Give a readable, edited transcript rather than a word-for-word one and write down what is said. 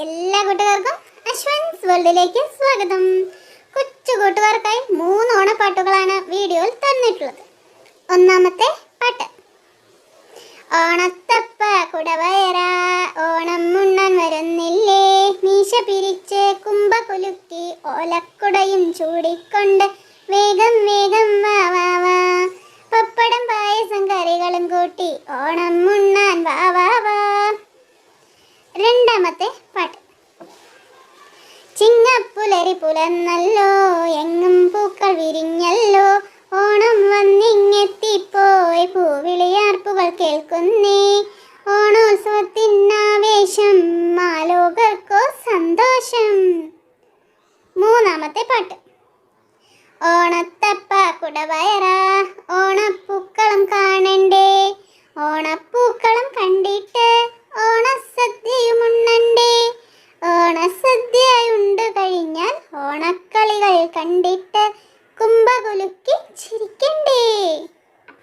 എല്ലാ കൂട്ടുകാർക്കും അശ്വൻസ് വേൾഡിലേക്ക് സ്വാഗതം. കൊച്ചു കൂട്ടുകാർക്കായി 3 ഓണപ്പാട്ടുകളാണ് വീഡിയോയിൽ തന്നിട്ടുള്ളത്. ഒന്നാമത്തെ പാട്ട്, ഓണത്തപ്പ കുടവയറ ഓണം മുണ്ണാൻ വരുന്നില്ലേ, മീശ പിരിച്ച് കുമ്പ കുലുക്കി ഓലക്കുടയും ചൂടിക്കൊണ്ട് വേഗം വേഗം വാ വാ വാ, പപ്പടം പായസം കറികളും കൂട്ടി ഓണം മുണ്ണാൻ വാ വാ വാ. രണ്ടാമത്തെ പാട്ട്, ചിങ്ങപ്പുലരി പുലർന്നല്ലോ എങ്ങും പൂക്കൾ വിരിഞ്ഞല്ലോ, ഓണം വന്നിങ്ങെത്തിപ്പോയി പൂവിളിയാർപ്പുകൾ കേൾക്കുന്നേ, ഓണോത്സവത്തിനാവേശം മാലോകർക്കോ സന്തോഷം. മൂന്നാമത്തെ പാട്ട്, ഓണത്തപ്പ കുടവയറ ഓണപ്പൂക്കളം കാണണ്ടേ, ഓണപ്പൂക്കളം കണ്ടിട്ട് ഓണസദ്യയുമുണ്ണണ്ടേ, ഓണസദ്യയുണ്ട് കഴിഞ്ഞാൽ ഓണക്കളികൾ കണ്ടിട്ട് കുംഭ